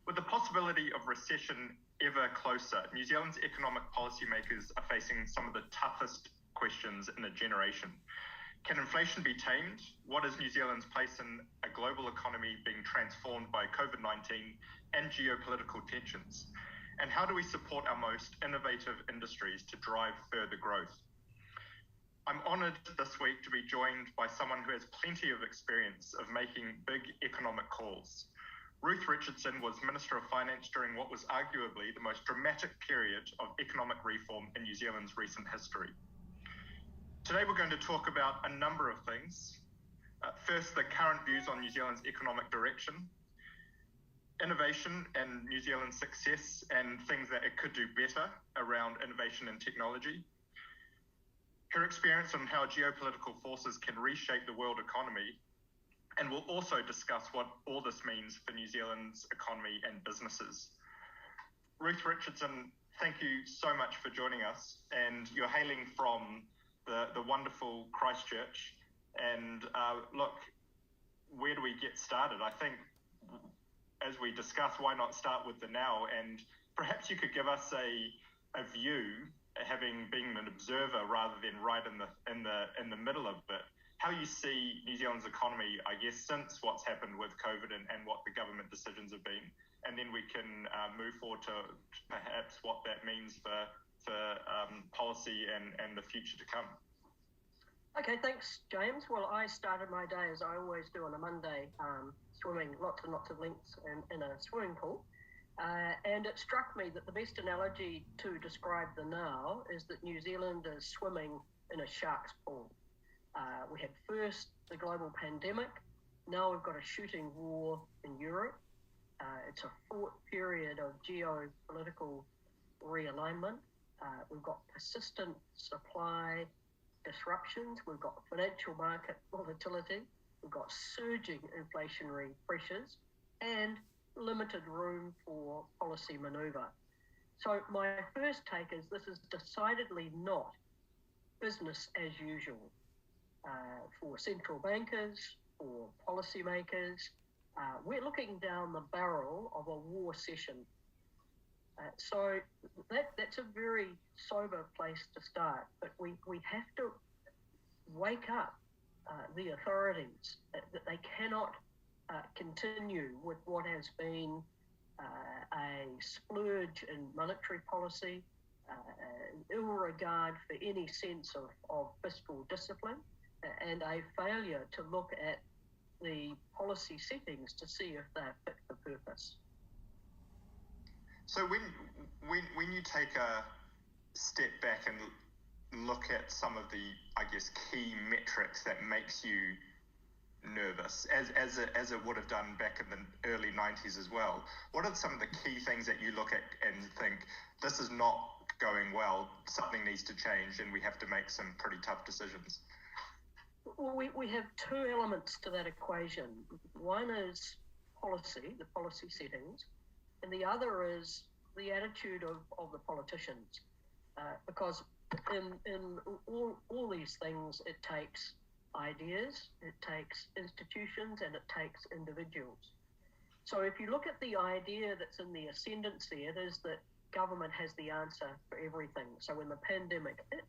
With the possibility of recession ever closer, New Zealand's economic policymakers are facing some of the toughest questions in a generation. Can inflation be tamed? What is New Zealand's place in a global economy being transformed by COVID-19 and geopolitical tensions? And how do we support our most innovative industries to drive further growth? I'm honoured this week to be joined by someone who has plenty of experience of making big economic calls. Ruth Richardson was Minister of Finance during what was arguably the most dramatic period of economic reform in New Zealand's recent history. Today we're going to talk about a number of things. First, the current views on New Zealand's economic direction, innovation and New Zealand's success and things that it could do better around innovation and technology, her experience on how geopolitical forces can reshape the world economy, and we'll also discuss what all this means for New Zealand's economy and businesses. Ruth Richardson, thank you so much for joining us, and you're hailing from the wonderful Christchurch. And look, where do we get started? I think, as we discuss, why not start with the now? And perhaps you could give us a view, having been an observer rather than right in the middle of it, how you see New Zealand's economy, I guess, since what's happened with COVID and what the government decisions have been, and then we can move forward to perhaps what that means for policy and the future to come. Okay, thanks, James. Well, I started my day, as I always do on a Monday, swimming lots and lots of lengths in a swimming pool. And it struck me that the best analogy to describe the now is that New Zealand is swimming in a shark's pool. We had first the global pandemic. Now we've got a shooting war in Europe. It's a fraught period of geopolitical realignment. We've got persistent supply disruptions. We've got financial market volatility. We've got surging inflationary pressures and limited room for policy manoeuvre. So my first take is this is decidedly not business as usual for central bankers, for policymakers. We're looking down the barrel of a war session. So that's a very sober place to start, but we have to wake up the authorities that they cannot continue with what has been a splurge in monetary policy, ill regard for any sense of fiscal discipline, and a failure to look at the policy settings to see if they're fit for purpose. So when you take a step back and look at some of the, I guess, key metrics that makes you nervous, as it would have done back in the early 90s as well, what are some of the key things that you look at and think, this is not going well, something needs to change, and we have to make some pretty tough decisions? Well, we have two elements to that equation. One is policy, the policy settings, and the other is the attitude of the politicians. Because in all these things, it takes ideas, it takes institutions, and it takes individuals. So if you look at the idea that's in the ascendancy, it is that government has the answer for everything. So when the pandemic hit,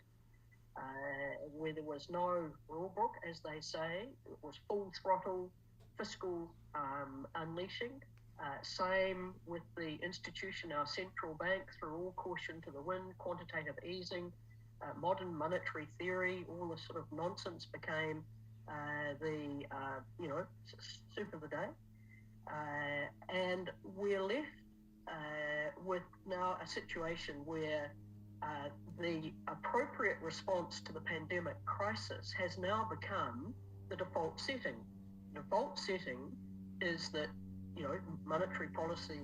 where there was no rule book, as they say, it was full throttle fiscal unleashing. Same with the institution, our central bank, threw all caution to the wind, quantitative easing, modern monetary theory, all this sort of nonsense became the soup of the day. And we're left with now a situation where the appropriate response to the pandemic crisis has now become the default setting. The default setting is that, monetary policy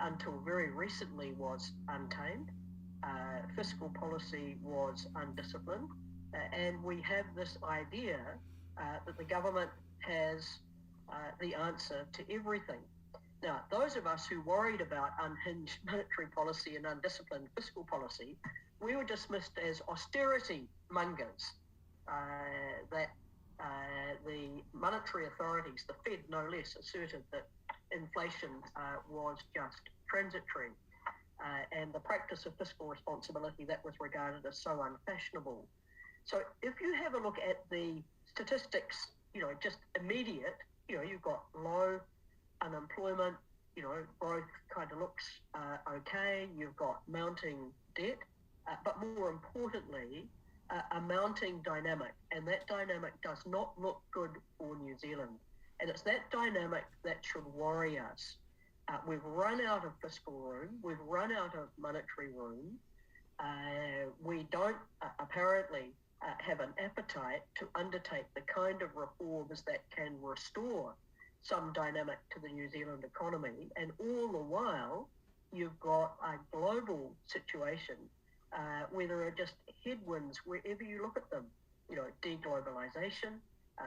until very recently was untamed, fiscal policy was undisciplined, and we have this idea that the government has the answer to everything. Now, those of us who worried about unhinged monetary policy and undisciplined fiscal policy, we were dismissed as austerity mongers, that the monetary authorities, the Fed no less, asserted that in inflation was just transitory, and the practice of fiscal responsibility that was regarded as so unfashionable. So if you have a look at the statistics, just immediate, you've got low unemployment, growth kind of looks okay, you've got mounting debt, but more importantly, a mounting dynamic, and that dynamic does not look good for New Zealand. And it's that dynamic that should worry us. We've run out of fiscal room, we've run out of monetary room, we don't apparently have an appetite to undertake the kind of reforms that can restore some dynamic to the New Zealand economy, and all the while you've got a global situation where there are just headwinds wherever you look at them. Deglobalization,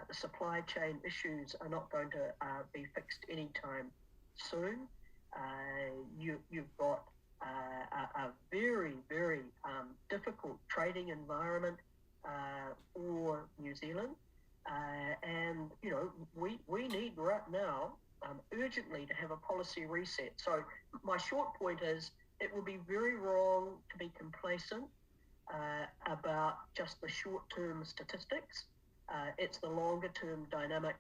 the supply chain issues are not going to be fixed anytime soon. You've got a very, very difficult trading environment for New Zealand. And we need right now urgently to have a policy reset. So my short point is it would be very wrong to be complacent about just the short-term statistics. It's the longer-term dynamic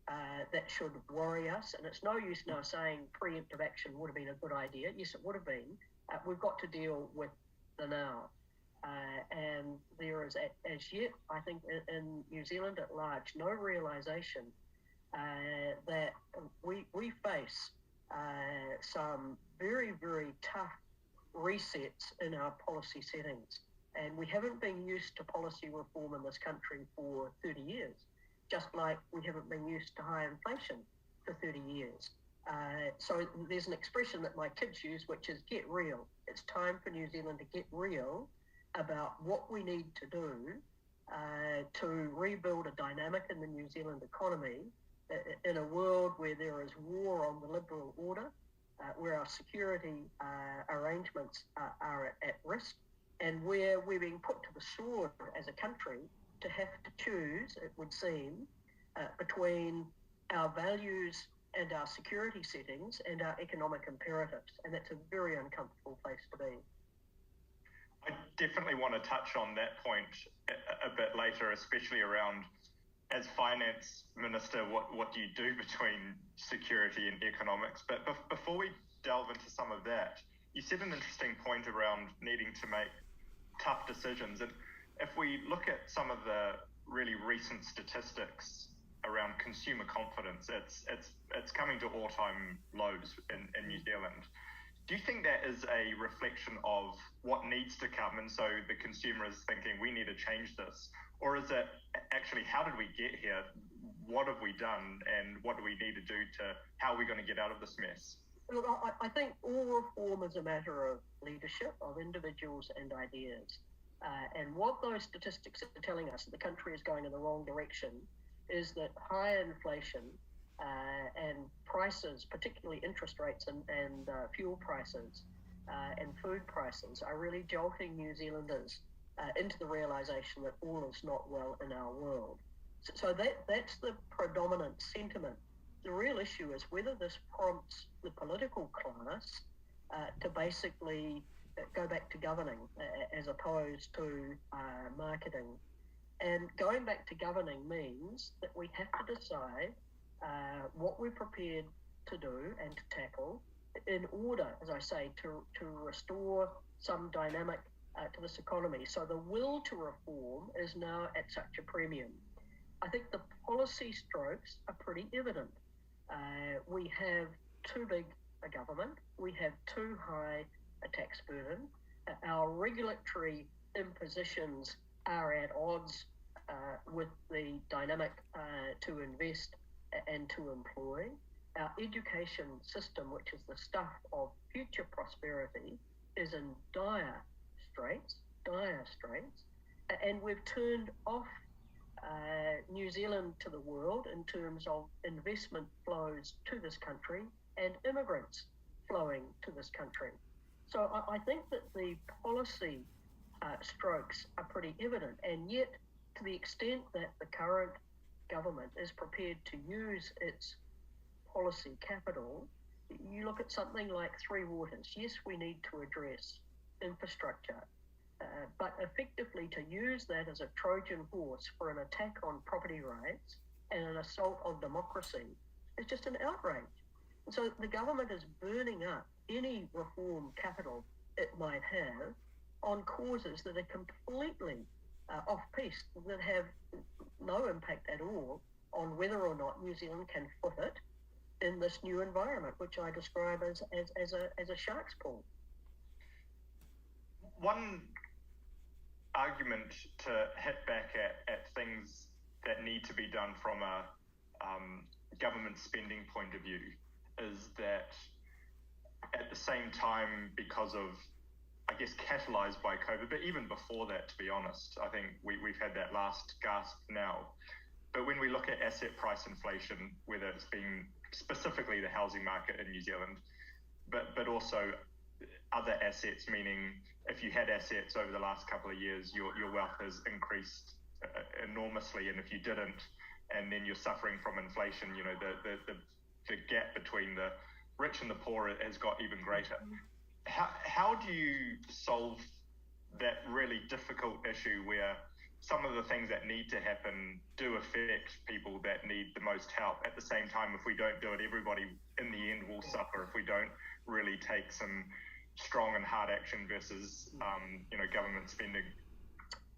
that should worry us. And it's no use now saying preemptive action would have been a good idea. Yes, it would have been. We've got to deal with the now. And there is, as yet, I think, in New Zealand at large, no realisation that we face some very, very tough resets in our policy settings. And we haven't been used to policy reform in this country for 30 years, just like we haven't been used to high inflation for 30 years. So there's an expression that my kids use, which is get real. It's time for New Zealand to get real about what we need to do to rebuild a dynamic in the New Zealand economy in a world where there is war on the liberal order, where our security arrangements are at risk, and where we're being put to the sword as a country to have to choose, it would seem, between our values and our security settings and our economic imperatives. And that's a very uncomfortable place to be. I definitely want to touch on that point a bit later, especially around, as finance minister, what do you do between security and economics? But before we delve into some of that, you said an interesting point around needing to make tough decisions. And if we look at some of the really recent statistics around consumer confidence, it's coming to all-time lows in New Zealand. Do you think that is a reflection of what needs to come, and so the consumer is thinking we need to change this? Or is it actually, how did we get here? What have we done, and what do we need to do how are we going to get out of this mess? Look, I think all reform is a matter of leadership, of individuals and ideas. And what those statistics are telling us that the country is going in the wrong direction is that high inflation and prices, particularly interest rates and fuel prices and food prices, are really jolting New Zealanders into the realisation that all is not well in our world. So that's the predominant sentiment. The real issue is whether this prompts the political class to basically go back to governing as opposed to marketing. And going back to governing means that we have to decide what we're prepared to do and to tackle in order, as I say, to restore some dynamic to this economy. So the will to reform is now at such a premium. I think the policy strokes are pretty evident. We have too big a government. We have too high a tax burden. Our regulatory impositions are at odds with the dynamic to invest and to employ. Our education system, which is the stuff of future prosperity, is in dire straits, and we've turned off New Zealand to the world in terms of investment flows to this country and immigrants flowing to this country. So I think that the policy strokes are pretty evident, and yet to the extent that the current government is prepared to use its policy capital you look at something like Three Waters. Yes, we need to address infrastructure, but effectively to use that as a Trojan horse for an attack on property rights and an assault on democracy is just an outrage. And so the government is burning up any reform capital it might have on causes that are completely off-piste, that have no impact at all on whether or not New Zealand can foot it in this new environment, which I describe as a shark's pool. One argument to hit back at things that need to be done from a government spending point of view is that at the same time, because of, I guess, catalyzed by COVID, but even before that, to be honest, I think we've had that last gasp now. But when we look at asset price inflation, whether it's been specifically the housing market in New Zealand, but also other assets, meaning if you had assets over the last couple of years, your wealth has increased enormously, and if you didn't, and then you're suffering from inflation, you know, the gap between the rich and the poor has got even greater. How do you solve that really difficult issue where some of the things that need to happen do affect people that need the most help? At the same time, if we don't do it, everybody in the end will suffer if we don't really take some strong and hard action versus, government spending.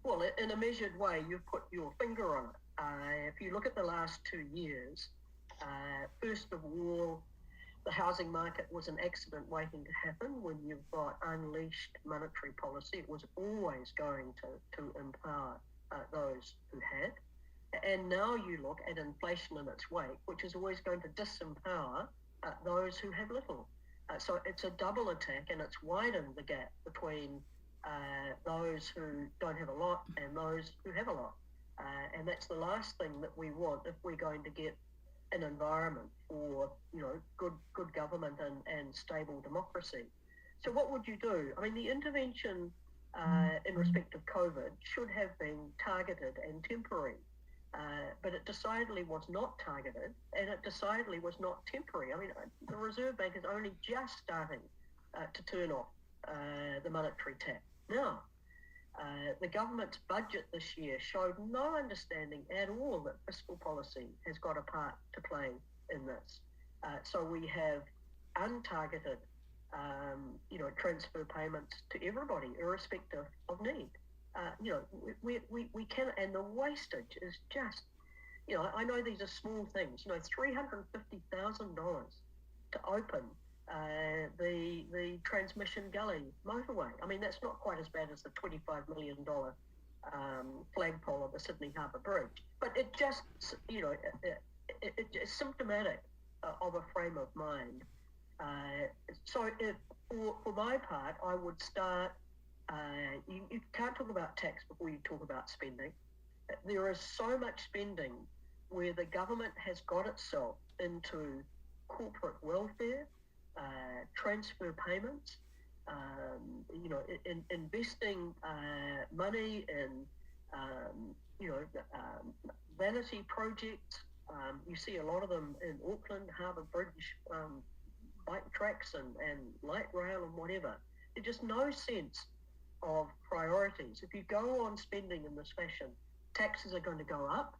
Well, in a measured way, you've put your finger on it. If you look at the last 2 years, first of all, the housing market was an accident waiting to happen. When you've got unleashed monetary policy, it was always going to empower those who had. And now you look at inflation in its wake, which is always going to disempower those who have little. So it's a double attack, and it's widened the gap between those who don't have a lot and those who have a lot. And that's the last thing that we want if we're going to get an environment for, good government and stable democracy. So what would you do? I mean, the intervention in respect of COVID should have been targeted and temporary, but it decidedly was not targeted, and it decidedly was not temporary. I mean, the Reserve Bank is only just starting to turn off the monetary tap now. The government's budget this year showed no understanding at all that fiscal policy has got a part to play in this. So we have untargeted, transfer payments to everybody, irrespective of need. We can, and the wastage is just, I know these are small things. $350,000 to open the Transmission Gully motorway. I mean, that's not quite as bad as the $25 million flagpole of the Sydney Harbour Bridge, but it just, it's symptomatic of a frame of mind. So for my part, I would start, you can't talk about tax before you talk about spending. There is so much spending where the government has got itself into corporate welfare, transfer payments, investing money in, vanity projects. You see a lot of them in Auckland, Harbour Bridge, bike tracks and light rail and whatever. There's just no sense of priorities. If you go on spending in this fashion, taxes are going to go up,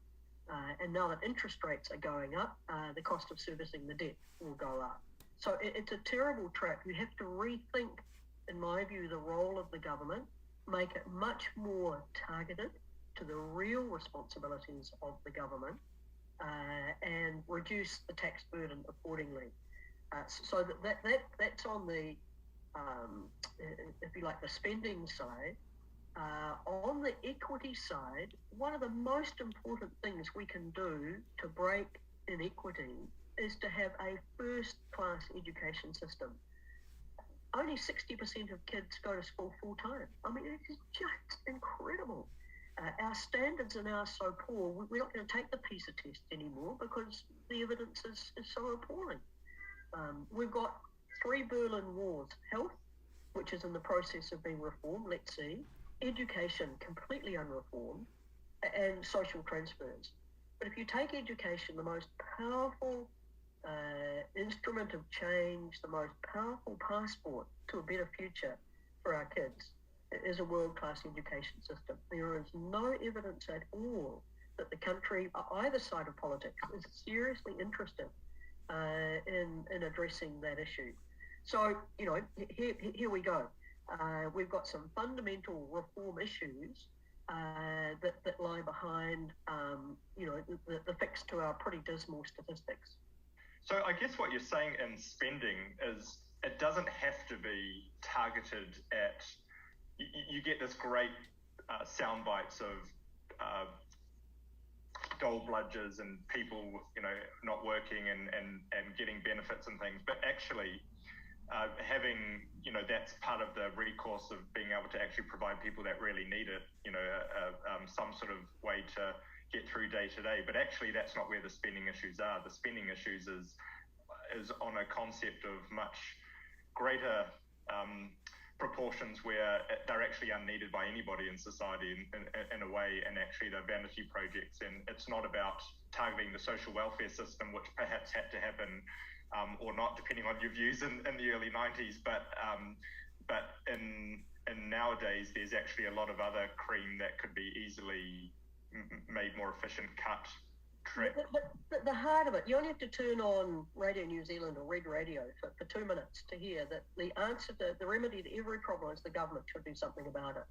and now that interest rates are going up, the cost of servicing the debt will go up. So it's a terrible trap. You have to rethink, in my view, the role of the government, make it much more targeted to the real responsibilities of the government, and reduce the tax burden accordingly. So that's on the, if you like, the spending side. On the equity side, one of the most important things we can do to break inequity is to have a first-class education system. Only 60% of kids go to school full-time. I mean, it is just incredible. Our standards are now so poor, we're not going to take the PISA test anymore because the evidence is so appalling. We've got 3 Berlin wars: health, which is in the process of being reformed, let's see, education, completely unreformed, and social transfers. But if you take education, the most powerful instrument of change, the most powerful passport to a better future for our kids is a world-class education system. There is no evidence at all that the country, either side of politics, is seriously interested in addressing that issue. So, here we go. We've got some fundamental reform issues that lie behind, the fix to our pretty dismal statistics. So I guess what you're saying in spending is it doesn't have to be targeted at. You get this great sound bites of dole bludgers and people, not working and getting benefits and things, but actually having, that's part of the recourse of being able to actually provide people that really need it, some sort of way to get through day to day. But actually, that's not where the spending issues are. The spending issues is on a concept of much greater proportions where they're actually unneeded by anybody in society in a way, and actually they're vanity projects. And it's not about targeting the social welfare system, which perhaps had to happen or not, depending on your views in the early 90s. But in nowadays, there's actually a lot of other cream that could be easily made more efficient, cut. But the heart of it, you only have to turn on Radio New Zealand or Red Radio for 2 minutes to hear that the answer to the remedy to every problem is the government should do something about it.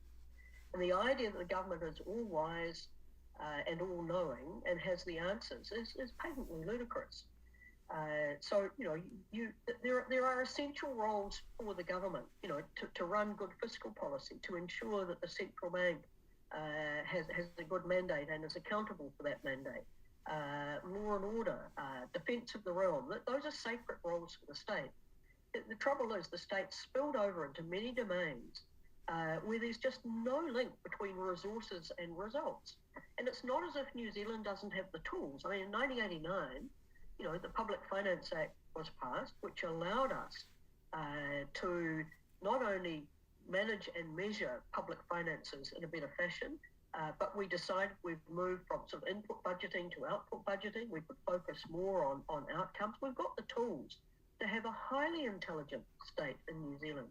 And the idea that the government is all wise and all knowing and has the answers is patently ludicrous. So there are essential roles for the government, to run good fiscal policy, to ensure that the central bank has a good mandate and is accountable for that mandate. Law and order, defence of the realm, those are sacred roles for the state. The trouble is the state's spilled over into many domains where there's just no link between resources and results. And it's not as if New Zealand doesn't have the tools. I mean, in 1989, the Public Finance Act was passed, which allowed us to not only manage and measure public finances in a better fashion, but we decided we've moved from sort of input budgeting to output budgeting. We could focus more on outcomes. We've got the tools to have a highly intelligent state in New Zealand.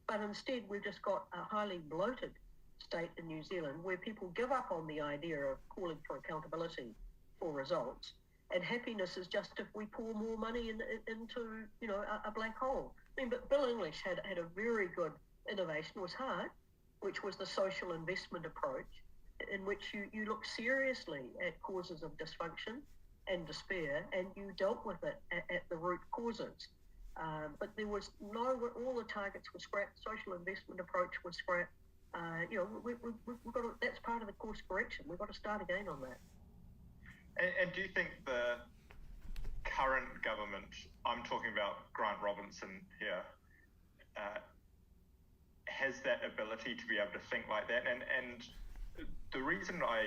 But instead, we've just got a highly bloated state in New Zealand where people give up on the idea of calling for accountability for results. And happiness is just if we pour more money into, a black hole. I mean, but Bill English had a very good innovation. It was hard, which was the social investment approach, in which you look seriously at causes of dysfunction and despair, and you dealt with it at the root causes. But there was all the targets were scrapped. Social investment approach was scrapped. We've got to, that's part of the course correction. We've got to start again on that. And do you think the current government, I'm talking about Grant Robinson here, has that ability to be able to think like that? And the reason I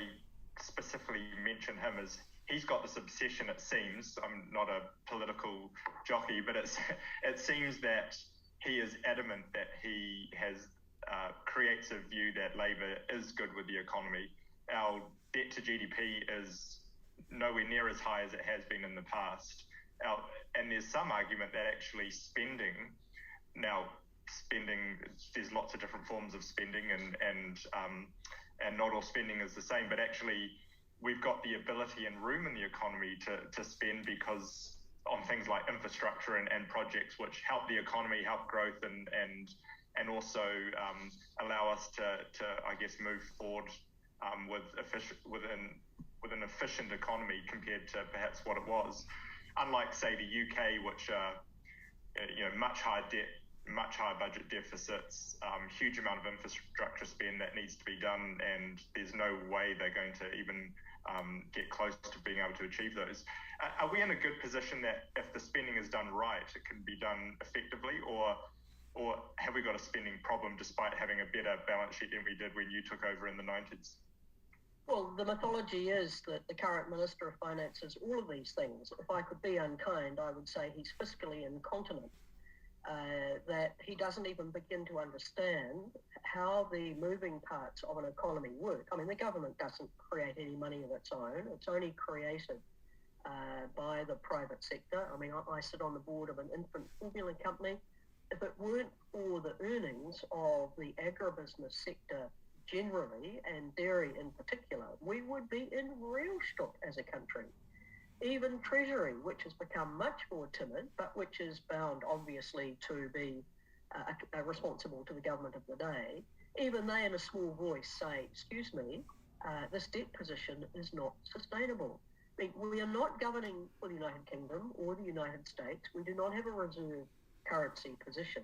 specifically mention him is he's got this obsession, it seems. I'm not a political jockey, but it seems that he is adamant that he has creates a view that Labour is good with the economy. Our debt to GDP is nowhere near as high as it has been in the past. And there's some argument that actually spending, there's lots of different forms of spending and not all spending is the same, but actually we've got the ability and room in the economy to spend because on things like infrastructure and projects which help the economy, help growth and also allow us to I guess move forward with an efficient economy compared to perhaps what it was. Unlike, say, the UK, which are much higher debt, much higher budget deficits, huge amount of infrastructure spend that needs to be done, and there's no way they're going to even get close to being able to achieve those. Are we in a good position that if the spending is done right, it can be done effectively, or have we got a spending problem despite having a better balance sheet than we did when you took over in the 90s? Well, the mythology is that the current Minister of Finance is all of these things. If I could be unkind, I would say he's fiscally incontinent, that he doesn't even begin to understand how the moving parts of an economy work. I mean, the government doesn't create any money of its own. It's only created by the private sector. I mean, I sit on the board of an infant formula company. If it weren't for the earnings of the agribusiness sector generally, and dairy in particular, we would be in real struck as a country. Even Treasury, which has become much more timid, but which is bound, obviously, to be responsible to the government of the day, even they in a small voice say, excuse me, this debt position is not sustainable. I mean, we are not governing for the United Kingdom or the United States. We do not have a reserve currency position.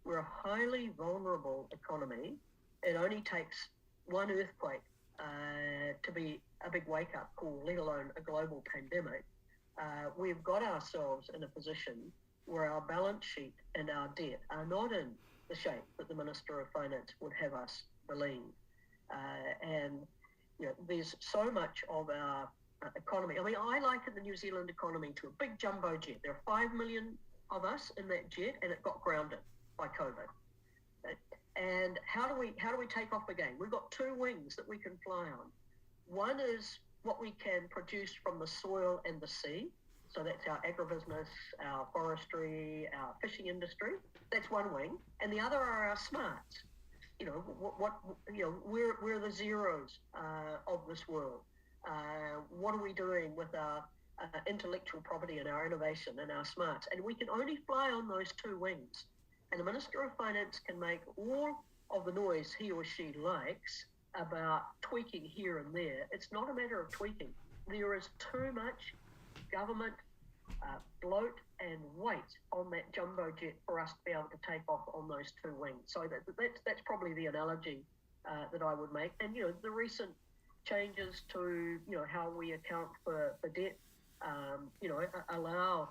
We're a highly vulnerable economy. It only takes one earthquake to be a big wake-up call, let alone a global pandemic. We've got ourselves in a position where our balance sheet and our debt are not in the shape that the Minister of Finance would have us believe. And you know, there's so much of our economy. I mean, I liken the New Zealand economy to a big jumbo jet. There are 5 million of us in that jet, and it got grounded by COVID. And how do we take off again? We've got two wings that we can fly on. One is what we can produce from the soil and the sea. So that's our agribusiness, our forestry, our fishing industry. That's one wing. And the other are our smarts. You know, we're the zeros of this world. What are we doing with our intellectual property and our innovation and our smarts? And we can only fly on those two wings. And the Minister of Finance can make all of the noise he or she likes about tweaking here and there. It's not a matter of tweaking. There is too much government bloat and weight on that jumbo jet for us to be able to take off on those two wings. So that's probably the analogy that I would make. And, you know, the recent changes to, you know, how we account for debt, you know, allow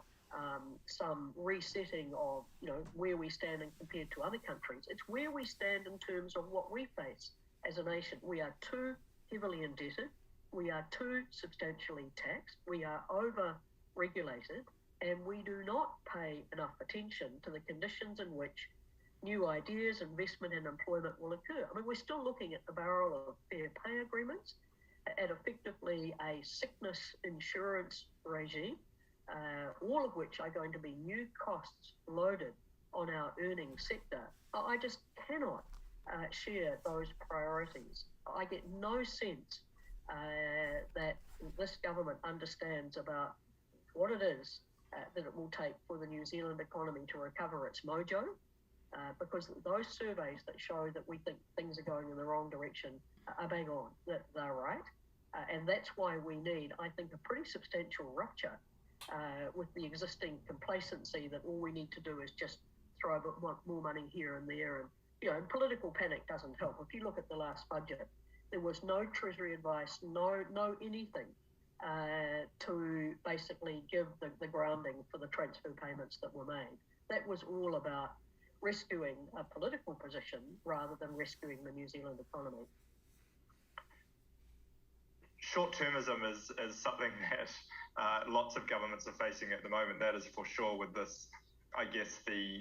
some resetting of, you know, where we stand and compared to other countries. It's where we stand in terms of what we face as a nation. We are too heavily indebted. We are too substantially taxed. We are over-regulated, and we do not pay enough attention to the conditions in which new ideas, investment and employment will occur. I mean, we're still looking at the barrel of fair pay agreements, at effectively a sickness insurance regime, all of which are going to be new costs loaded on our earning sector. I just cannot share those priorities. I get no sense that this government understands about what it is that it will take for the New Zealand economy to recover its mojo, because those surveys that show that we think things are going in the wrong direction are bang on, that they're right. And that's why we need, I think, a pretty substantial rupture with the existing complacency that all we need to do is just throw a bit more money here and there. And, you know, and political panic doesn't help. If you look at the last budget, there was no Treasury advice, no anything to basically give the grounding for the transfer payments that were made. That was all about rescuing a political position rather than rescuing the New Zealand economy. Short-termism is something that lots of governments are facing at the moment. That is for sure, with this, I guess, the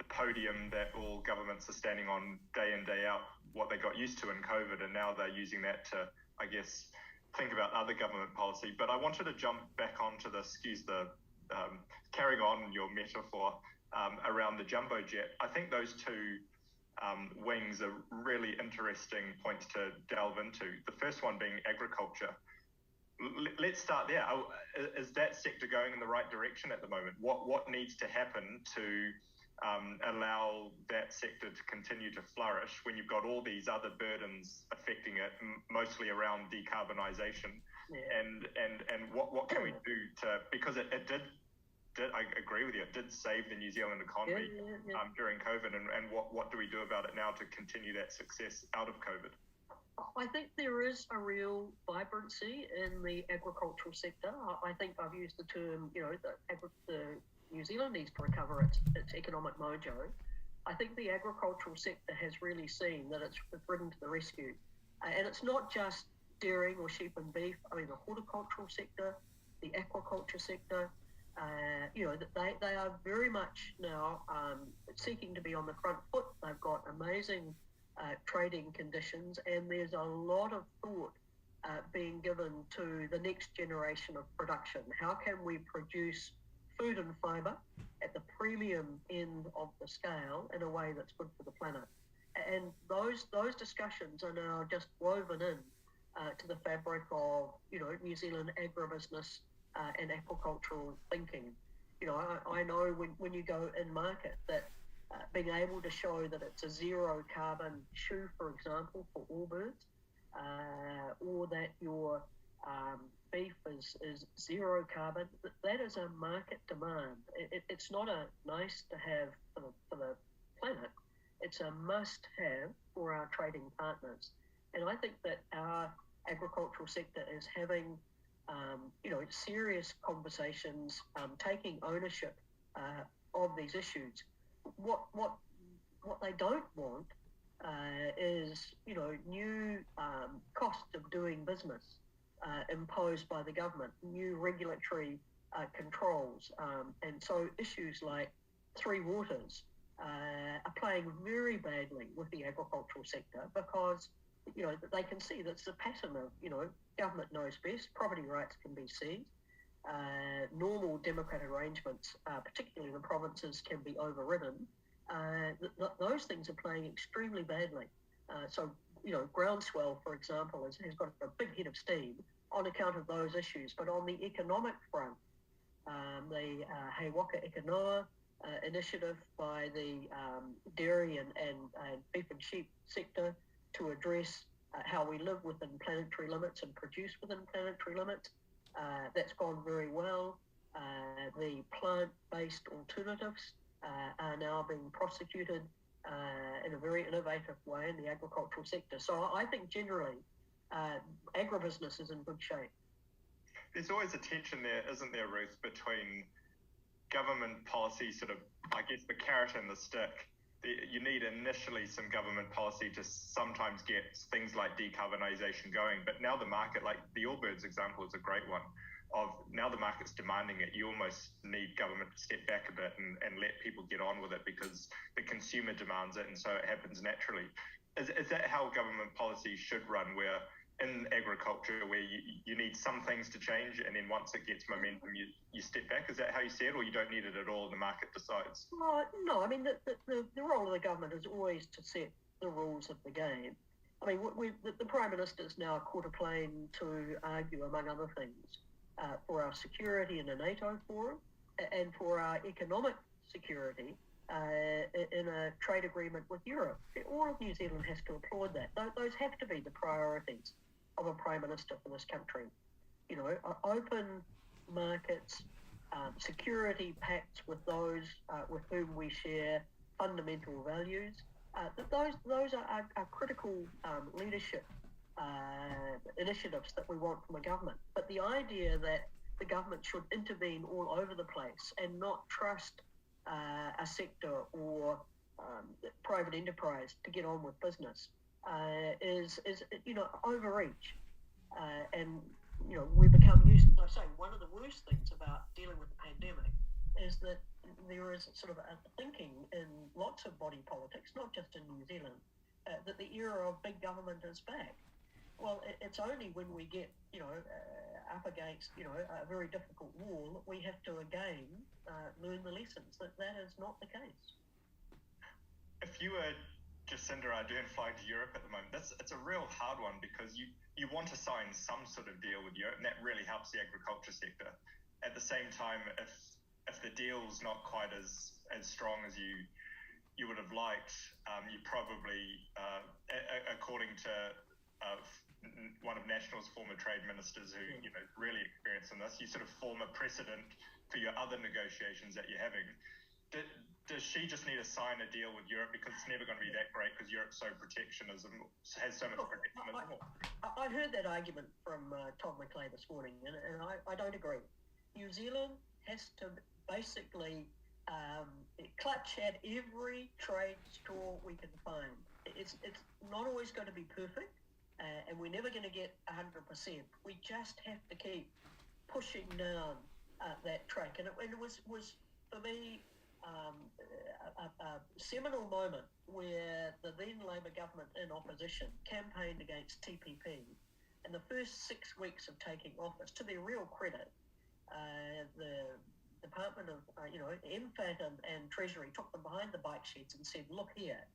podium that all governments are standing on day in, day out, what they got used to in COVID, and now they're using that to, I guess, think about other government policy. But I wanted to jump back onto this, carrying on your metaphor around the jumbo jet. I think those two wings are really interesting points to delve into. The first one being agriculture. Let's start there. Is that sector going in the right direction at the moment? What needs to happen to allow that sector to continue to flourish when you've got all these other burdens affecting it, mostly around decarbonisation? Yeah. And what can we do to, because it did, I agree with you, it did save the New Zealand economy during COVID, and what do we do about it now to continue that success out of COVID? I think there is a real vibrancy in the agricultural sector. I think I've used the term, you know, the New Zealand needs to recover its economic mojo. I think the agricultural sector has really seen that it's ridden to the rescue. And it's not just dairying or sheep and beef. I mean, the horticultural sector, the aquaculture sector, you know, they are very much now seeking to be on the front foot. They've got amazing trading conditions, and there's a lot of thought being given to the next generation of production? How can we produce food and fibre at the premium end of the scale in a way that's good for the planet? And those discussions are now just woven in to the fabric of, New Zealand agribusiness and aquacultural thinking. I know when you go in market that being able to show that it's a zero carbon shoe, for example, for all birds, or that your beef is zero carbon, that is a market demand. It's not a nice to have for the planet. It's a must have for our trading partners. And I think that our agricultural sector is having serious conversations, taking ownership of these issues. What they don't want is new cost of doing business imposed by the government, new regulatory controls, and so issues like three waters are playing very badly with the agricultural sector because they can see that's the pattern of government knows best, property rights can be seized, normal democratic arrangements, particularly in the provinces, can be overridden. Those things are playing extremely badly. So groundswell, for example, has got a big head of steam on account of those issues. But on the economic front, the He Waka Eke Noa initiative by the dairy and beef and sheep sector to address how we live within planetary limits and produce within planetary limits, that's gone very well. The plant-based alternatives are now being prosecuted in a very innovative way in the agricultural sector. So I think generally agribusiness is in good shape. There's always a tension there, isn't there, Ruth, between government policy, sort of, I guess, the carrot and the stick. You need initially some government policy to sometimes get things like decarbonisation going. But now the market, like the Allbirds example is a great one, of now the market's demanding it. You almost need government to step back a bit and let people get on with it because the consumer demands it, and so it happens naturally. Is that how government policy should run, where in agriculture, where you need some things to change, and then once it gets momentum, you step back? Is that how you see it, or you don't need it at all and the market decides? No, I mean, the role of the government is always to set the rules of the game. I mean, the Prime Minister's now caught a plane to argue, among other things, for our security in a NATO forum and for our economic security in a trade agreement with Europe. All of New Zealand has to applaud that. Those have to be the priorities of a Prime Minister for this country. Open markets, security pacts with those with whom we share fundamental values. Those are critical leadership initiatives that we want from a government. But the idea that the government should intervene all over the place and not trust a sector or private enterprise to get on with business is overreach. And we become used to, I say, one of the worst things about dealing with the pandemic is that there is sort of a thinking in lots of body politics, not just in New Zealand, that the era of big government is back. Well, it's only when we get, up against, a very difficult wall that we have to again learn the lessons that is not the case. If you were Jacinda Ardern flying to Europe at the moment, it's a real hard one because you want to sign some sort of deal with Europe, and that really helps the agriculture sector. At the same time, if the deal's not quite as strong as you would have liked, you probably, according to one of National's former trade ministers who really experienced in this, you sort of form a precedent for your other negotiations that you're having. Does she just need to sign a deal with Europe because it's never going to be that great because Europe's so protectionism, has so much protectionism? I heard that argument from Tom McClay this morning, and I don't agree. New Zealand has to basically clutch at every trade straw we can find. It's not always going to be perfect, and we're never going to get 100%. We just have to keep pushing down that track. And it was for me, a seminal moment where the then Labour government in opposition campaigned against TPP In the first 6 weeks of taking office, to their real credit, the Department of, MFAT and Treasury took them behind the bike sheds and said, look here,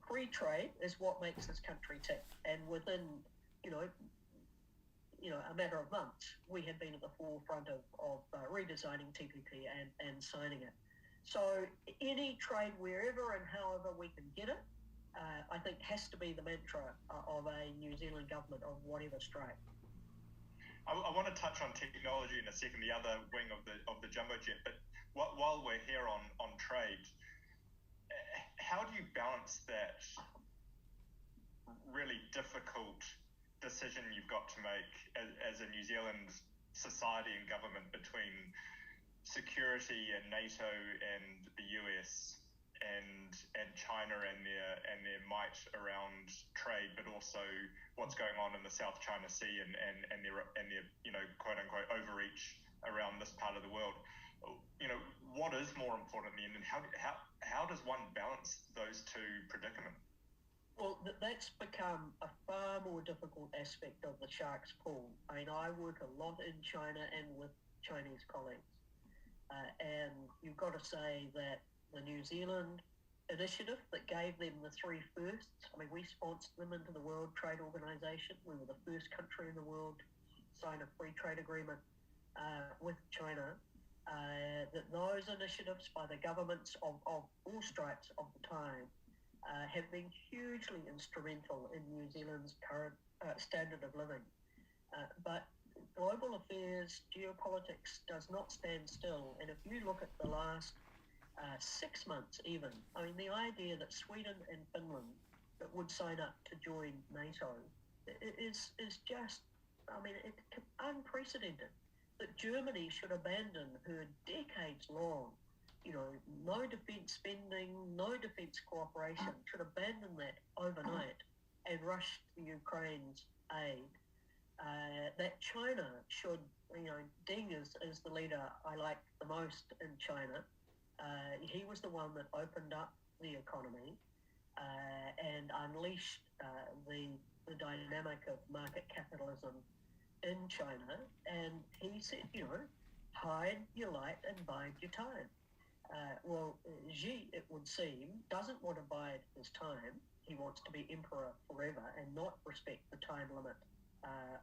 free trade is what makes this country tick. And within, a matter of months, we had been at the forefront of redesigning TPP and signing it. So any trade, wherever and however we can get it, I think has to be the mantra of a New Zealand government of whatever stripe. I want to touch on technology in a second, the other wing of the jumbo jet. But while we're here on trade, how do you balance that really difficult decision you've got to make as a New Zealand society and government between security and NATO and the US and China and their might around trade, but also what's going on in the South China Sea and their quote unquote overreach around this part of the world? What is more important in the end, and how does one balance those two predicaments? Well, that's become a far more difficult aspect of the shark's pool. I mean, I work a lot in China and with Chinese colleagues, and you've got to say that the New Zealand initiative that gave them the three firsts, I mean, we sponsored them into the World Trade Organization. We were the first country in the world to sign a free trade agreement with China. That those initiatives by the governments of all stripes of the time have been hugely instrumental in New Zealand's current standard of living. But global affairs, geopolitics does not stand still. And if you look at the last 6 months even, I mean, the idea that Sweden and Finland that would sign up to join NATO is just, I mean, it's unprecedented. That Germany should abandon her decades-long, no defence spending, no defence cooperation, should abandon that overnight and rush to Ukraine's aid. That China should, Deng is the leader I like the most in China. He was the one that opened up the economy and unleashed the dynamic of market capitalism in China, and he said, hide your light and bide your time. Well, Xi, it would seem, doesn't want to bide his time. He wants to be emperor forever and not respect the time limit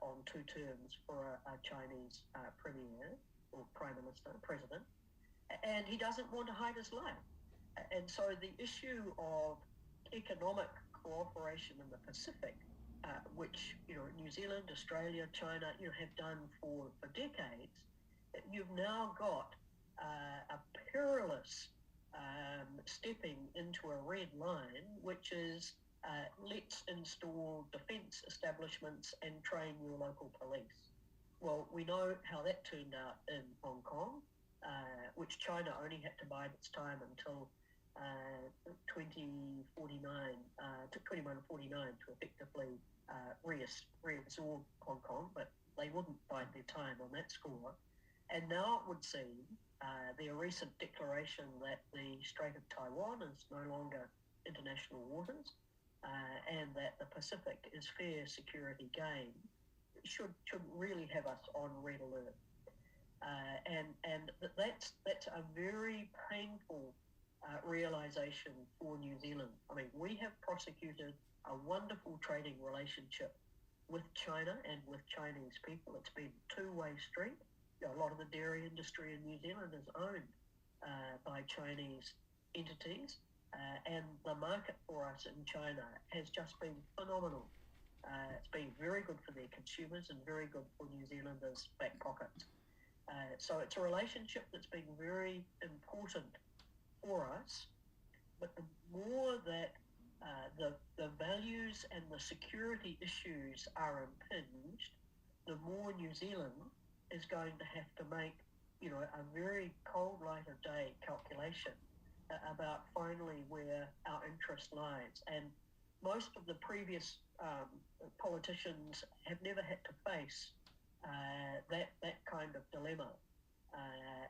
on 2 terms for a Chinese premier or prime minister, president. And he doesn't want to hide his light. And so the issue of economic cooperation in the Pacific, which New Zealand, Australia, China have done for decades, you've now got a perilous stepping into a red line, which is let's install defence establishments and train your local police. Well, we know how that turned out in Hong Kong, which China only had to bide its time until 2049, took 2149 to effectively reabsorb Hong Kong, but they wouldn't bide their time on that score. And now it would seem their recent declaration that the Strait of Taiwan is no longer international waters and that the Pacific is fair security game should really have us on red alert. And that's a very painful realization for New Zealand. I mean, we have prosecuted a wonderful trading relationship with China and with Chinese people. It's been a two-way street. A lot of the dairy industry in New Zealand is owned by Chinese entities, and the market for us in China has just been phenomenal. It's been very good for their consumers and very good for New Zealanders' back pockets. So it's a relationship that's been very important for us, but the more that the values and the security issues are impinged, the more New Zealand is going to have to make, a very cold light of day calculation about finally where our interest lies. And most of the previous politicians have never had to face that kind of dilemma.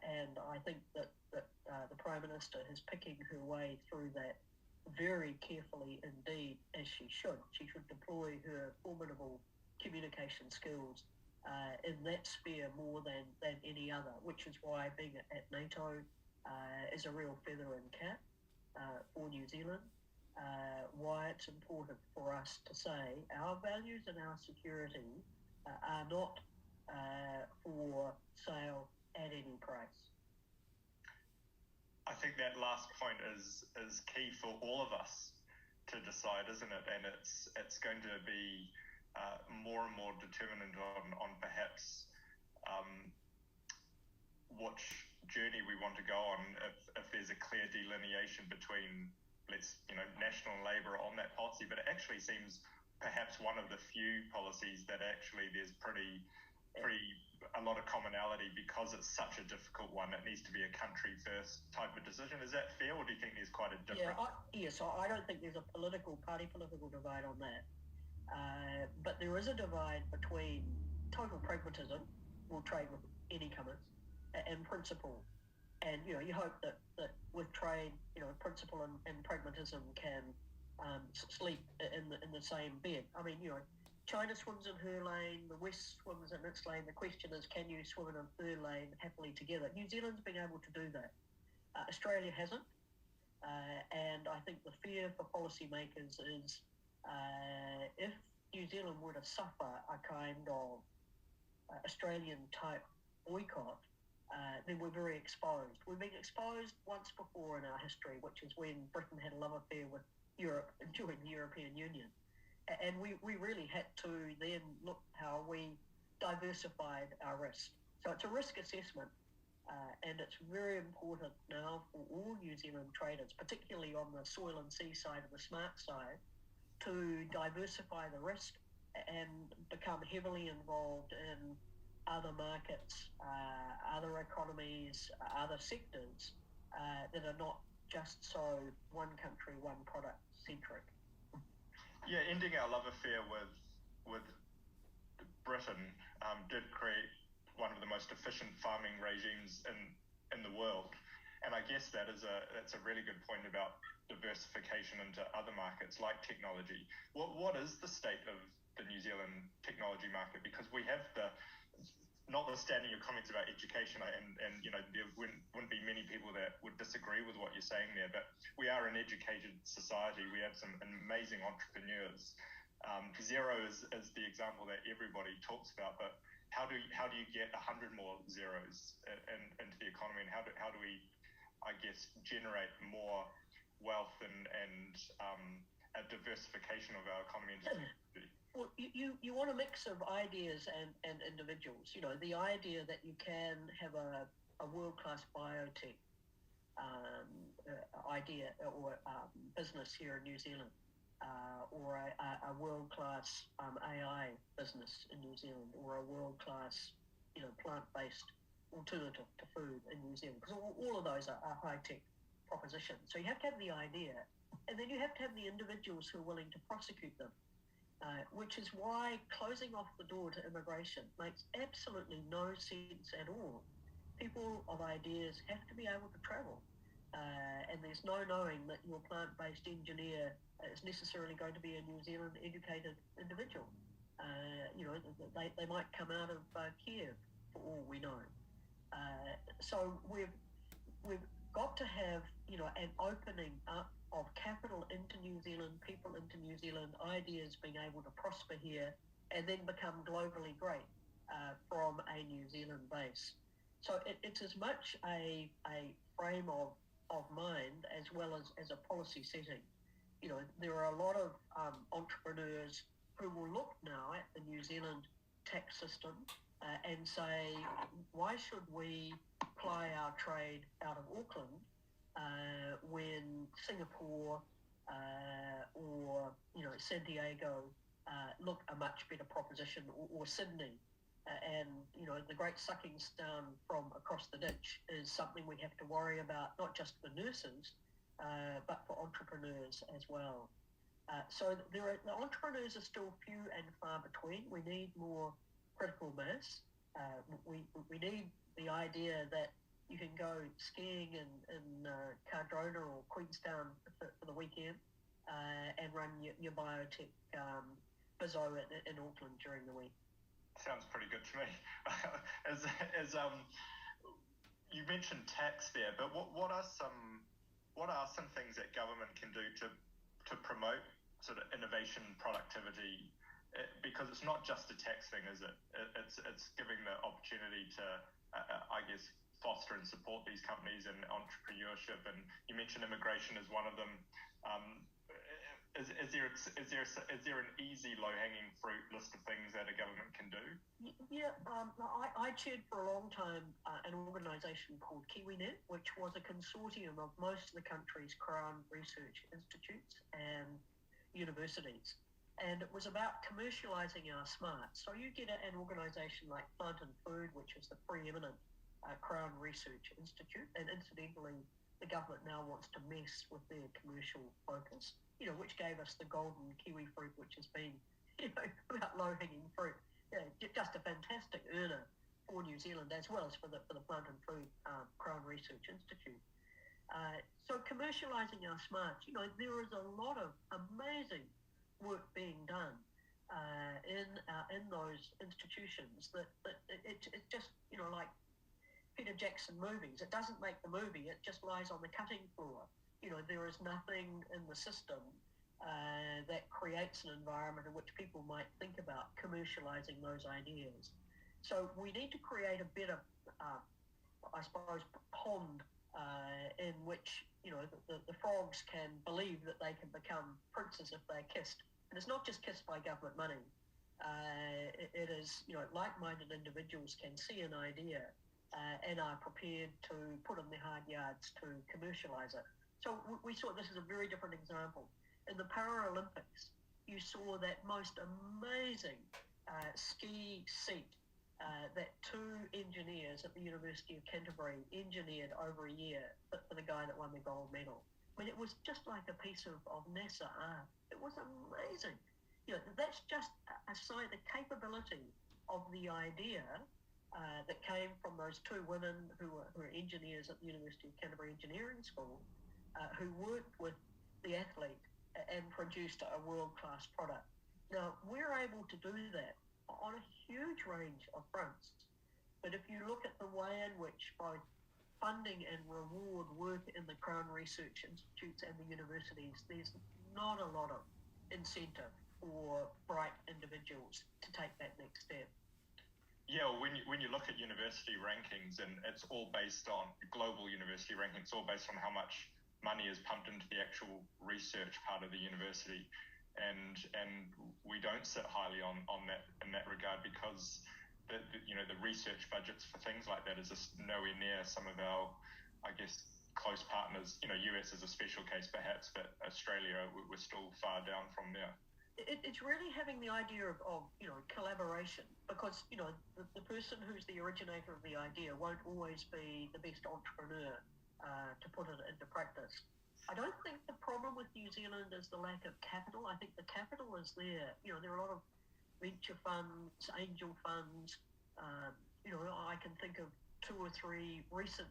And I think that the Prime Minister is picking her way through that very carefully indeed, as she should. She should deploy her formidable communication skills in that sphere more than any other, which is why being at NATO is a real feather in cap for New Zealand. Why it's important for us to say our values and our security are not for sale at any price. I think that last point is key for all of us to decide, isn't it? And it's going to be more and more determinant on perhaps which journey we want to go on. If there's a clear delineation between national and Labour on that policy, but it actually seems perhaps one of the few policies that actually there's pretty a lot of commonality because it's such a difficult one. It needs to be a country first type of decision. Is that fair, or do you think there's quite a difference? Yes, I don't think there's a political divide on that. But there is a divide between total pragmatism, we'll trade with any comers, and principle. And you hope that with trade, principle and pragmatism can sleep in the same bed. I mean, China swims in her lane, the West swims in its lane. The question is, can you swim in her lane happily together? New Zealand's been able to do that. Australia hasn't. And I think the fear for policymakers is if New Zealand were to suffer a kind of Australian-type boycott, then we're very exposed. We've been exposed once before in our history, which is when Britain had a love affair with Europe and joined the European Union. And we really had to then look how we diversified our risk. So it's a risk assessment, and it's very important now for all New Zealand traders, particularly on the soil and sea side and the smart side, to diversify the risk and become heavily involved in other markets, other economies, other sectors that are not just so one country, one product centric. Yeah, ending our love affair with Britain did create one of the most efficient farming regimes in the world, and I guess that's a really good point about diversification into other markets like technology. What is the state of the New Zealand technology market? Because we have notwithstanding your comments about education, and there wouldn't be many people that would disagree with what you're saying there, but we are an educated society. We have some amazing entrepreneurs. Zero is the example that everybody talks about, but how do you get 100 more zeros into the economy, and how do we, I guess, generate more wealth and a diversification of our economy into community? Well, you want a mix of ideas and individuals. The idea that you can have a world-class biotech idea or business here in New Zealand, or a world-class AI business in New Zealand, or a world-class plant-based alternative to food in New Zealand, because all of those are high-tech propositions. So you have to have the idea, and then you have to have the individuals who are willing to prosecute them. Which is why closing off the door to immigration makes absolutely no sense at all. People of ideas have to be able to travel, and there's no knowing that your plant-based engineer is necessarily going to be a New Zealand educated individual. They might come out of Kiev for all we know. So we've got to have an opening up of capital into New Zealand, people into New Zealand, ideas being able to prosper here and then become globally great from a New Zealand base. So it's as much a frame of mind as well as a policy setting. There are a lot of entrepreneurs who will look now at the New Zealand tax system and say, why should we ply our trade out of Auckland when Singapore or San Diego look a much better proposition, or Sydney, and the great suckings down from across the ditch is something we have to worry about, not just for nurses but for entrepreneurs as well. So the entrepreneurs are still few and far between. We need more critical mass. We need the idea that you can go skiing in Cardrona or Queenstown for the weekend and run your biotech bizzo in Auckland during the week. Sounds pretty good to me. You mentioned tax there, but what are some things that government can do to promote sort of innovation, productivity? Because it's not just a tax thing, is it? It's giving the opportunity to, I guess, foster and support these companies and entrepreneurship. And you mentioned immigration as one of them. Is there an easy low-hanging fruit list of things that a government can do? Yeah, I chaired for a long time an organisation called Kiwisaver, which was a consortium of most of the country's Crown research institutes and universities. And it was about commercialising our smarts. So you get an organisation like Plant and Food, which is the preeminent Crown Research Institute, and incidentally, the government now wants to mess with their commercial focus, which gave us the golden kiwi fruit, which has been, about low-hanging fruit. Just a fantastic earner for New Zealand as well as for the Plant and Food Crown Research Institute. So commercialising our smarts, there is a lot of amazing work being done in those institutions that it's just, like Peter Jackson movies. It doesn't make the movie, it just lies on the cutting floor. There is nothing in the system that creates an environment in which people might think about commercializing those ideas. So we need to create a better, I suppose, pond in which, the frogs can believe that they can become princes if they're kissed. And it's not just kissed by government money. It is, like-minded individuals can see an idea and are prepared to put in the hard yards to commercialize it. So we saw this is a very different example. In the Paralympics, you saw that most amazing ski seat that two engineers at the University of Canterbury engineered over a year for the guy that won the gold medal. I mean, it was just like a piece of NASA art. It was amazing. That's just a sign, the capability of the idea that came from those two women who were engineers at the University of Canterbury Engineering School, who worked with the athlete and produced a world-class product. Now, we're able to do that on a huge range of fronts. But if you look at the way in which both funding and reward work in the Crown Research Institutes and the universities, there's not a lot of incentive for bright individuals to take that next step. Yeah, when you look at university rankings, and it's all based on global university rankings, it's all based on how much money is pumped into the actual research part of the university, and we don't sit highly on that in that regard, because the research budgets for things like that is just nowhere near some of our, I guess, close partners. US is a special case perhaps, but Australia, we're still far down from there. It's really having the idea of collaboration, because the person who's the originator of the idea won't always be the best entrepreneur to put it into practice. I don't think the problem with New Zealand is the lack of capital. I think the capital is there. There are a lot of venture funds, angel funds. I can think of 2 or 3 recent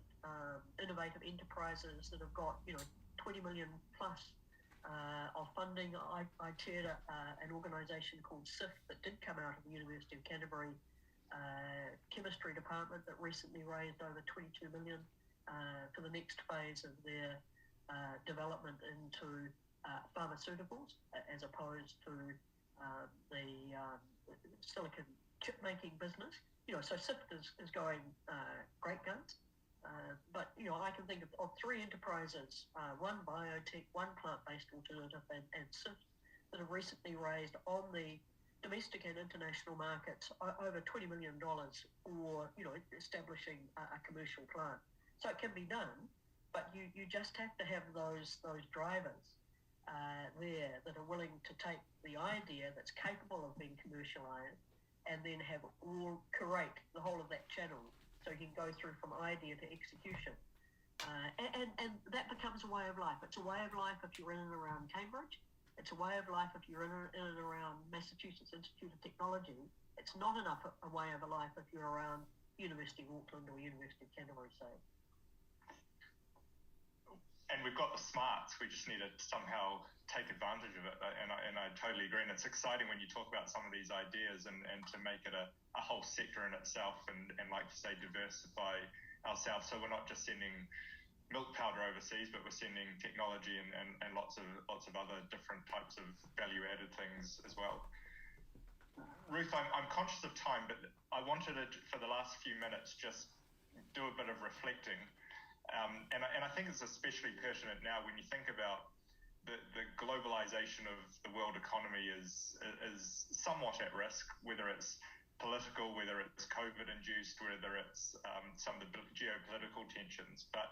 innovative enterprises that have got 20 million plus of funding. I chaired an organisation called SIFT that did come out of the University of Canterbury chemistry department that recently raised over 22 million for the next phase of their development into pharmaceuticals, as opposed to the silicon chip making business. So SIFT is going great guns. But I can think of 3 enterprises, one biotech, one plant-based alternative, and SIFT, that have recently raised on the domestic and international markets over $20 million for establishing a commercial plant. So it can be done, but you just have to have those drivers there that are willing to take the idea that's capable of being commercialized and then have all curate the whole of that channel, so you can go through from idea to execution. And that becomes a way of life. It's a way of life if you're in and around Cambridge. It's a way of life if you're in and around Massachusetts Institute of Technology. It's not enough a way of a life if you're around University of Auckland or University of Canterbury, say. we've got the smarts. We just need to somehow take advantage of it. And I totally agree. And it's exciting when you talk about some of these ideas and to make it a whole sector in itself and like to say, diversify ourselves. So we're not just sending milk powder overseas, but we're sending technology and lots of other different types of value-added things as well. Ruth, I'm conscious of time, but I wanted to, for the last few minutes, just do a bit of reflecting. And I think it's especially pertinent now when you think about the globalization of the world economy is somewhat at risk, whether it's political, whether it's COVID-induced, whether it's some of the geopolitical tensions. But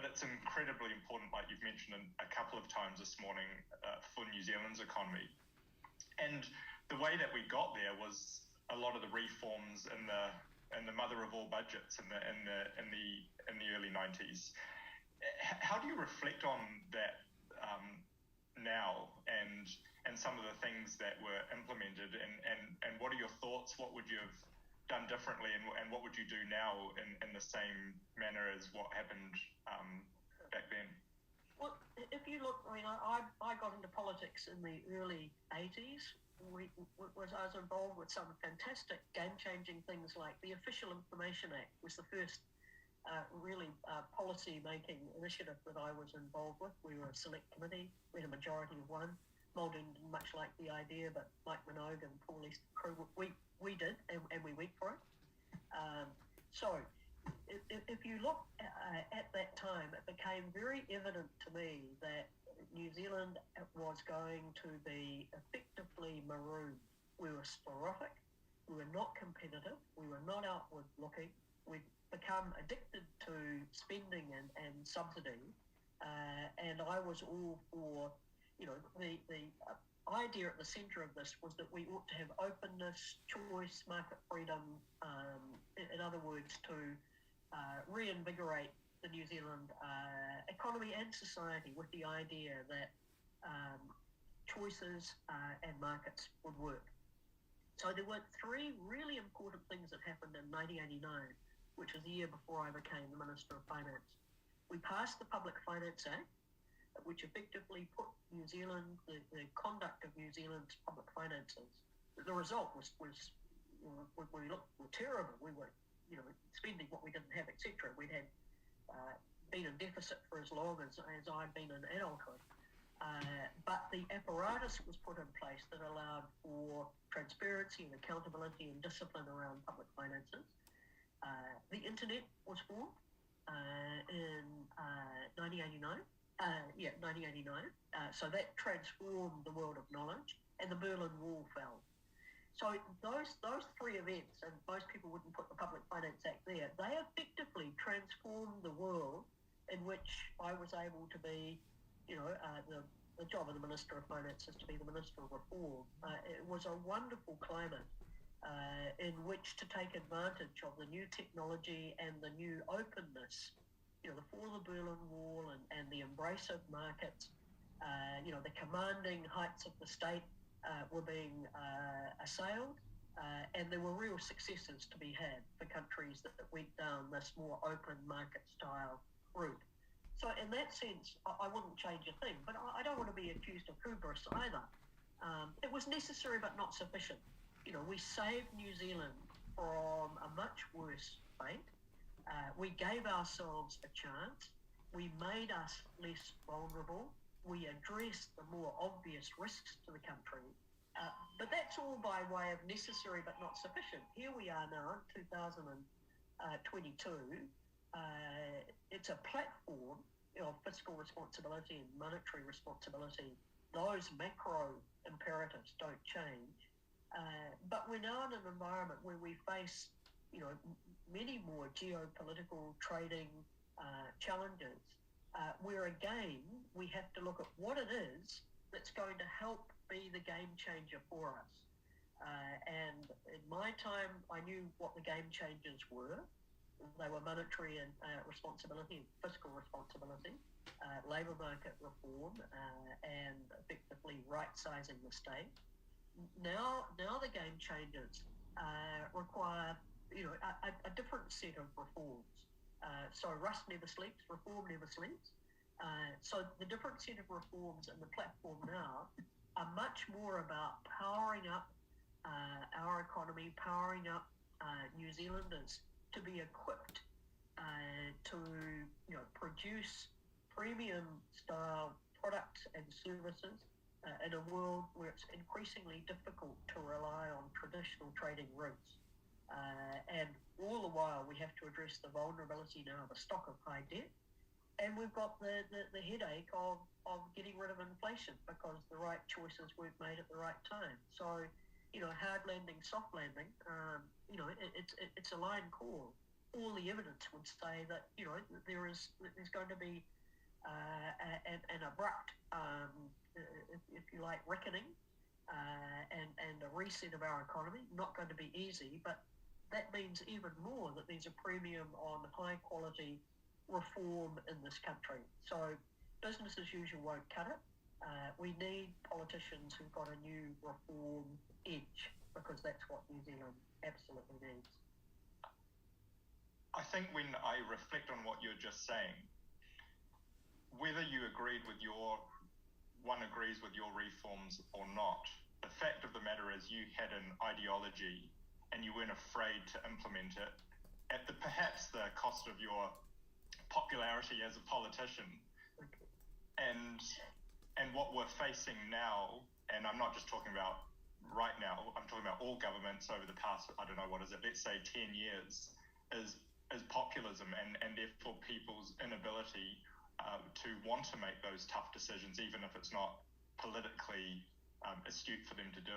it's incredibly important, like you've mentioned a couple of times this morning, for New Zealand's economy. And the way that we got there was a lot of the reforms in the mother of all budgets in the early 90s. How do you reflect on that now and some of the things that were implemented and what are your thoughts? What would you have done differently and what would you do now in the same manner as what happened back then? Well, if you look, I mean, I got into politics in the early 80s. I was involved with some fantastic game-changing things like the Official Information Act was the first really policy-making initiative that I was involved with. We were a select committee. We had a majority of one. Malden didn't much like the idea, but Mike Minogue and Paul East crew, we did, and we went for it. So if you look at that time, it became very evident to me that New Zealand was going to be effectively marooned. We were sclerotic, we were not competitive, we were not outward looking, we'd become addicted to spending and subsidy, and I was all for, the idea at the centre of this was that we ought to have openness, choice, market freedom, in other words, to reinvigorate the New Zealand economy and society with the idea that choices and markets would work. So there were three really important things that happened in 1989, which was the year before I became the Minister of Finance. We passed the Public Finance Act, which effectively put New Zealand, the conduct of New Zealand's public finances. The result was we were terrible. We were, spending what we didn't have, etc. We'd had been in deficit for as long as I'd been in adulthood. But the apparatus was put in place that allowed for transparency and accountability and discipline around public finances. The internet was formed in 1989. 1989. So that transformed the world of knowledge, and the Berlin Wall fell. So those three events, and most people wouldn't put the Public Finance Act there, they effectively transformed the world in which I was able to be, the job of the Minister of Finance is to be the Minister of Reform. It was a wonderful climate in which to take advantage of the new technology and the new openness, the fall of the Berlin Wall and the embrace of markets, the commanding heights of the state were being assailed, and there were real successes to be had for countries that went down this more open market style route. So in that sense, I wouldn't change a thing, but I don't want to be accused of hubris either. It was necessary but not sufficient. We saved New Zealand from a much worse fate. We gave ourselves a chance. We made us less vulnerable. We addressed the more obvious risks to the country. But that's all by way of necessary but not sufficient. Here we are now in 2022. It's a platform of fiscal responsibility and monetary responsibility. Those macro imperatives don't change. But we're now in an environment where we face, many more geopolitical trading challenges, where again, we have to look at what it is that's going to help be the game changer for us. And in my time, I knew what the game changers were. They were monetary and responsibility and fiscal responsibility, labour market reform, and effectively right-sizing the state. Now the game changers require, a different set of reforms. So rust never sleeps, reform never sleeps. So the different set of reforms in the platform now are much more about powering up our economy, powering up New Zealanders to be equipped to produce premium style products and services in a world where it's increasingly difficult to rely on traditional trading routes. And all the while we have to address the vulnerability now of a stock of high debt. And we've got the headache of getting rid of inflation because the right choices weren't made at the right time. So, hard landing, soft landing, it's a line call. All the evidence would say that, there's going to be an abrupt, if you like, reckoning and a reset of our economy. Not going to be easy, but that means even more that there's a premium on high quality reform in this country. So business as usual won't cut it. We need politicians who've got a new reform edge, because that's what New Zealand absolutely needs. I think when I reflect on what you're just saying, whether you agreed with one agrees with your reforms or not, the fact of the matter is you had an ideology and you weren't afraid to implement it at perhaps the cost of your popularity as a politician. And what we're facing now, and I'm not just talking about right now, I'm talking about all governments over the past, let's say 10 years, is populism and therefore people's inability to want to make those tough decisions, even if it's not politically astute for them to do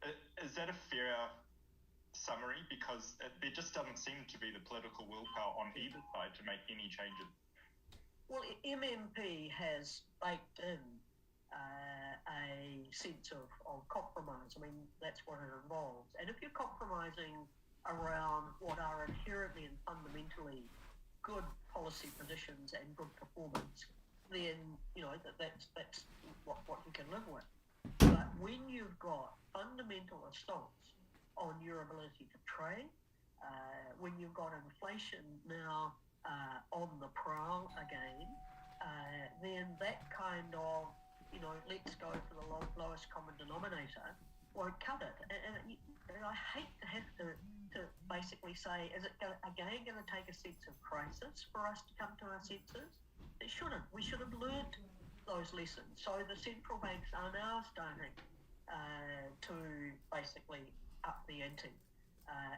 it. Is that a fair summary? Because there just doesn't seem to be the political willpower on either side to make any changes. Well, MMP has baked in a sense of compromise. I mean, that's what it involves. And if you're compromising around what are inherently and fundamentally good policy positions and good performance, then that's what you can live with. But when you've got fundamental assaults on your ability to trade, when you've got inflation now on the prowl again, then that kind of, let's go for the lowest common denominator won't cut it. And I hate to have to basically say, is it going to take a sense of crisis for us to come to our senses? It shouldn't. We should have learnt those lessons. So the central banks are now starting to basically up the ante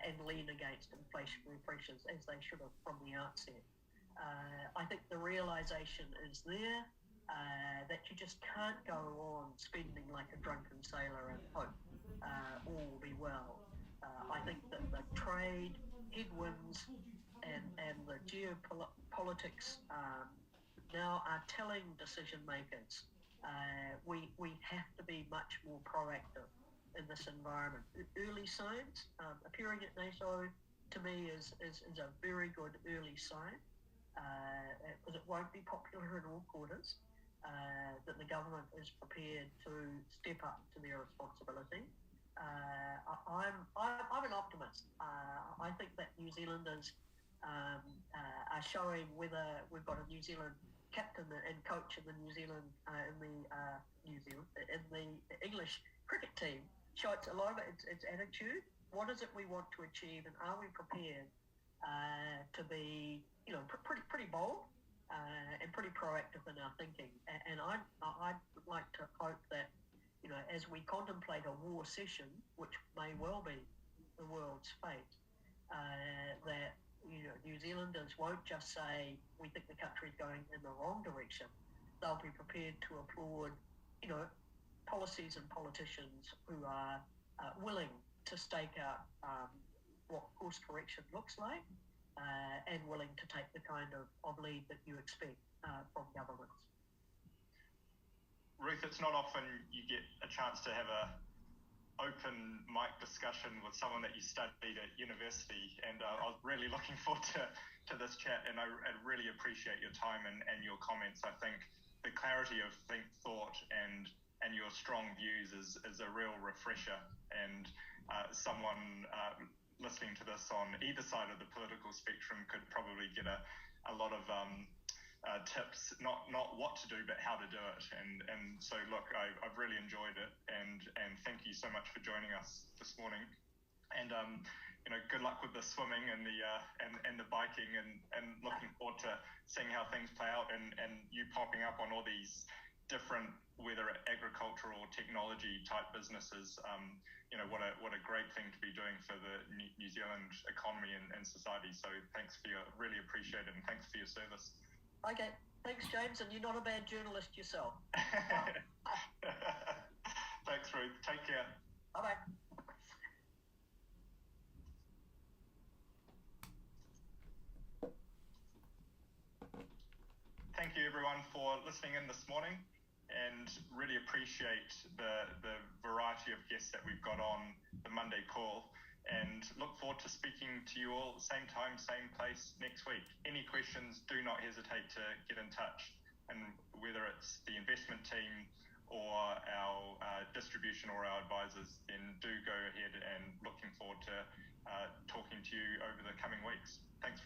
and lean against inflationary pressures, as they should have from the outset. I think the realisation is there that you just can't go on spending like a drunken sailor and hope all will be well. I think that the trade headwinds and the geopolitics now are telling decision makers we have to be much more proactive in this environment. Early signs appearing at NATO to me is a very good early sign, because it won't be popular in all quarters, that the government is prepared to step up to their responsibility. I'm an optimist. I think that New Zealanders are showing, whether we've got a New Zealand captain and coach in the in the English cricket team, shows a lot of its attitude. What is it we want to achieve, and are we prepared to be, pretty bold and pretty proactive in our thinking? And I'd like to hope that, as we contemplate a war session, which may well be the world's fate, that New Zealanders won't just say we think the country's going in the wrong direction. They'll be prepared to applaud, policies and politicians who are willing to stake out what course correction looks like, and willing to take the kind of lead that you expect from governments. Ruth, it's not often you get a chance to have a open mic discussion with someone that you studied at university, and I was really looking forward to this chat, and I really appreciate your time and your comments. I think the clarity of thought and your strong views is a real refresher, and someone listening to this on either side of the political spectrum could probably get a lot of tips, not what to do, but how to do it. And so look, I've really enjoyed it, and thank you so much for joining us this morning. And good luck with the swimming and the biking, and looking forward to seeing how things play out, and you popping up on all these different, whether agricultural or technology type businesses. What a great thing to be doing for the New Zealand economy and society. So thanks really appreciate it, and thanks for your service. Okay, thanks, James, and you're not a bad journalist yourself. Thanks, Ruth. Take care. Bye-bye. Thank you, everyone, for listening in this morning, and really appreciate the variety of guests that we've got on the Monday call, and look forward to speaking to you all same time, same place next week. Any questions, do not hesitate to get in touch, and whether it's the investment team or our distribution or our advisors, then do go ahead, and looking forward to talking to you over the coming weeks. Thanks very much.